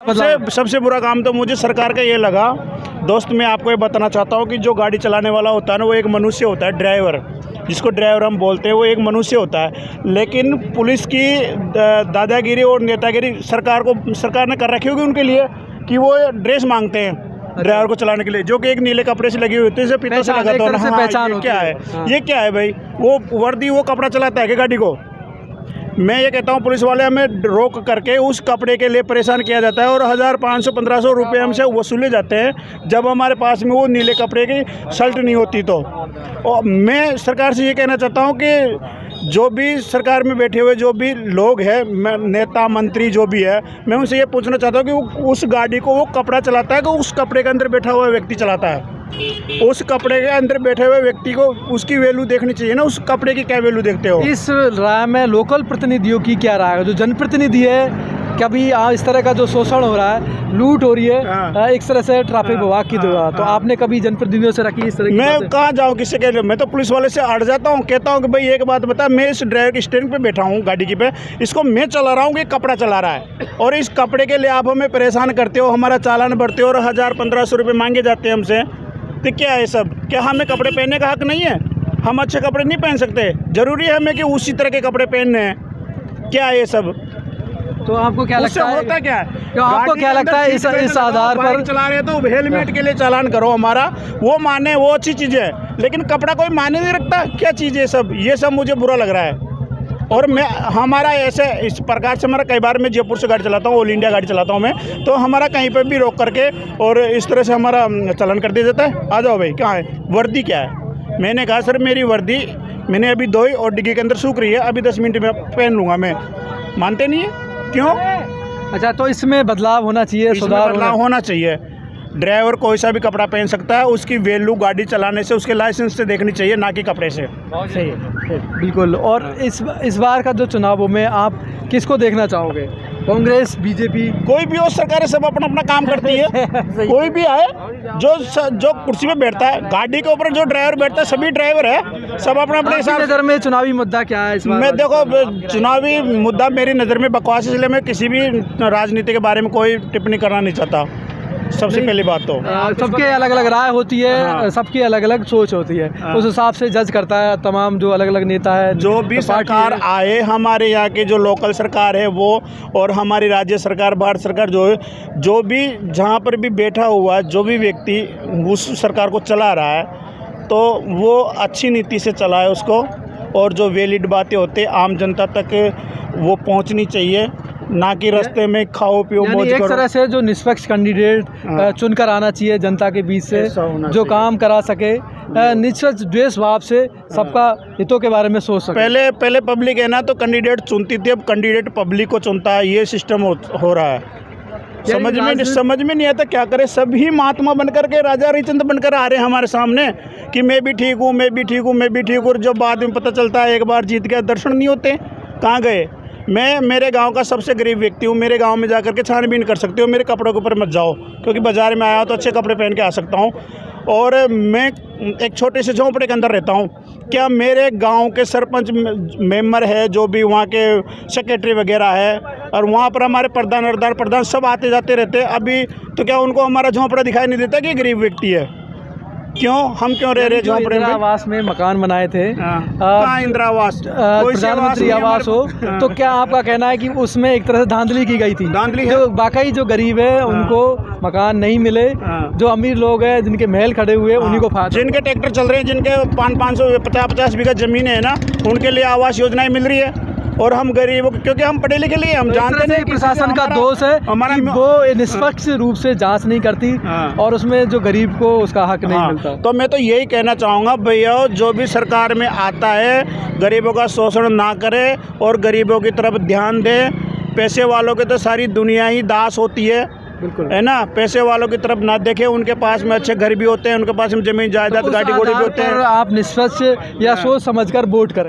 सबसे बुरा काम तो मुझे सरकार का ये लगा दोस्त। मैं आपको ये बताना चाहता हूँ कि जो गाड़ी चलाने वाला होता है ना, वो एक मनुष्य होता है, ड्राइवर, जिसको ड्राइवर हम बोलते हैं, वो एक मनुष्य होता है। लेकिन पुलिस की दादागिरी और नेतागिरी सरकार ने कर रखी होगी उनके लिए कि वो ड्रेस मांगते हैं ड्राइवर को चलाने के लिए, जो कि एक नीले कपड़े से लगी हुई होती है, पीछे से लगा तो पहचान ये क्या है, ये क्या है भाई? वो वर्दी, वो कपड़ा चलाता है कि गाड़ी को? मैं ये कहता हूँ पुलिस वाले हमें रोक करके उस कपड़े के लिए परेशान किया जाता है और 1500-1500 रुपये हमसे वसूले जाते हैं जब हमारे पास में वो नीले कपड़े की शर्ट नहीं होती तो। और मैं सरकार से ये कहना चाहता हूँ कि जो भी सरकार में बैठे हुए जो भी लोग हैं, नेता मंत्री जो भी है, मैं उनसे ये पूछना चाहता हूँ कि वो उस गाड़ी को वो कपड़ा चलाता है कि उस कपड़े के अंदर बैठा हुआ व्यक्ति चलाता है? उस कपड़े के अंदर बैठे हुए व्यक्ति को उसकी वैल्यू देखनी चाहिए ना, उस कपड़े की क्या वैल्यू देखते हो? इस राय में लोकल प्रतिनिधियों की क्या राय है? जो जनप्रतिनिधि है, कभी इस तरह का जो शोषण हो रहा है, लूट हो रही है एक तरह से ट्रैफिक विभाग की द्वारा, तो आपने कभी जनप्रतिनिधियों से रखी इस तरह की? मैं कहाँ जाऊँ, किससे कह? मैं तो पुलिस वाले से अड़ जाता हूँ, कहता हूँ कि भाई एक बात बता, मैं इस ड्राइवर की स्टीयरिंग पे बैठा हूँ गाड़ी की पे, इसको मैं चला रहा हूँ कि कपड़ा चला रहा है, और इस कपड़े के लिए आप हमें परेशान करते हो, हमारा चालान भरते हो और 1500 रुपये मांगे जाते हैं हमसे। तो क्या है सब? क्या हमें कपड़े पहनने का हक नहीं है? हम अच्छे कपड़े नहीं पहन सकते? ज़रूरी है हमें कि उसी तरह के कपड़े पहनने हैं? क्या है ये सब? तो आपको क्या लगता है, होता क्या है? तो आपको क्या लगता है इस आधार पर चला रहे तो हेलमेट के लिए चालान करो हमारा, वो माने, वो अच्छी चीज़ है, लेकिन कपड़ा कोई माने नहीं रखता? क्या चीज़ है सब? ये सब मुझे बुरा लग रहा है। और हमारा ऐसे इस प्रकार से हमारा कई बार मैं जयपुर से गाड़ी चलाता हूँ, ऑल इंडिया गाड़ी चलाता हूँ मैं, तो हमारा कहीं पर भी रोक करके और इस तरह से हमारा चालान कर दिया जाता है। आ जाओ भाई, कहाँ है वर्दी? क्या है? मैंने कहा सर मेरी वर्दी मैंने अभी धोई और डिग्गी के अंदर सूख रही है, अभी 10 मिनट में पहन लूँगा मैं। मानते नहीं है, क्यों? अच्छा, तो इसमें बदलाव होना चाहिए, सुधार होना चाहिए। ड्राइवर कोई सा भी कपड़ा पहन सकता है, उसकी वैल्यू गाड़ी चलाने से, उसके लाइसेंस से देखनी चाहिए, ना कि कपड़े से। सही है, बिल्कुल। और इस बार का जो चुनावों में आप किसको देखना चाहोगे? कांग्रेस, बीजेपी? कोई भी हो, सरकारें सब अपना अपना काम करती है। कोई भी आए, जो कुर्सी पे बैठता है, गाड़ी के ऊपर जो ड्राइवर बैठता है, सभी ड्राइवर है, सब अपना अपने हिसाब। नज़र में चुनावी मुद्दा क्या है इस बार? मैं देखो, चुनावी मुद्दा मेरी नज़र में बकवास, इसलिए मैं किसी भी राजनीति के बारे में कोई टिप्पणी करना नहीं चाहता। सबसे पहली बात तो सबके अलग अलग राय होती है, सबकी अलग अलग सोच होती है, उस हिसाब से जज करता है तमाम जो अलग अलग नेता है, जो भी सरकार आए, हमारे यहाँ के जो लोकल सरकार है वो, और हमारी राज्य सरकार, भारत सरकार, जो भी जहाँ पर भी बैठा हुआ जो भी व्यक्ति उस सरकार को चला रहा है, तो वो अच्छी नीति से चलाए उसको, और जो वैलिड बातें होते आम जनता तक वो पहुँचनी चाहिए, ना कि रास्ते में खाओ पियो मौज करो। एक तरह से जो निष्पक्ष कैंडिडेट चुनकर आना चाहिए जनता के बीच से, जो काम करा सके, निष्पक्ष द्वेष भाव से सबका हितों के बारे में सोच सके। पहले पब्लिक है ना, तो कैंडिडेट चुनती थी, अब कैंडिडेट पब्लिक को चुनता है, ये सिस्टम हो रहा है। समझ में नहीं आता क्या करे। सभी महात्मा बनकर के, राजा हरिश्चंद्र बनकर आ रहे हैं हमारे सामने कि मैं भी ठीक हूँ, मैं भी ठीक हूँ, मैं भी ठीक हूँ, और जब बाद में पता चलता है एक बार जीत गया, दर्शन नहीं होते, कहाँ गए? मैं मेरे गांव का सबसे गरीब व्यक्ति हूँ, मेरे गांव में जाकर के छानबीन कर सकते हो, मेरे कपड़ों के ऊपर मत जाओ, क्योंकि बाज़ार में आया तो अच्छे कपड़े पहन के आ सकता हूँ, और मैं एक छोटे से झोंपड़े के अंदर रहता हूँ। क्या मेरे गांव के सरपंच मेंबर है, जो भी वहाँ के सेक्रेटरी वगैरह है, और वहाँ पर हमारे प्रधान सब आते जाते रहते हैं, अभी तो क्या उनको हमारा झोंपड़ा दिखाई नहीं देता कि गरीब व्यक्ति है? क्यों? हम क्यों रह रहे झोंपड़े में? आवास में मकान बनाए थे, इंदिरा आवास, प्रधानमंत्री आवास हो, तो क्या आपका कहना है कि उसमें एक तरह से धांधली की गई थी? जो वाकई जो गरीब है उनको मकान नहीं मिले, जो अमीर लोग हैं जिनके महल खड़े हुए उन्हीं को फायदा, जिनके ट्रैक्टर चल रहे हैं, जिनके 550 बीघा जमीन है ना, उनके लिए आवास योजनाएं मिल रही है, और हम गरीबों, क्योंकि हम पढ़े लिखे लिए, हम जानते नहीं। प्रशासन का दोष है हमारा, वो निष्पक्ष रूप से जांच नहीं करती, और उसमें जो गरीब को उसका हक नहीं मिलता। तो मैं तो यही कहना चाहूँगा, भैया जो भी सरकार में आता है, गरीबों का शोषण ना करे और गरीबों की तरफ ध्यान दे। पैसे वालों के तो सारी दुनिया ही दास होती है, बिल्कुल है ना। पैसे वालों की तरफ ना देखें, उनके पास में अच्छे घर भी होते हैं, उनके पास में जमीन जायदाद, गाड़ी घोड़ी भी होते हैं। आप निष्पक्ष या सोच समझकर वोट करें।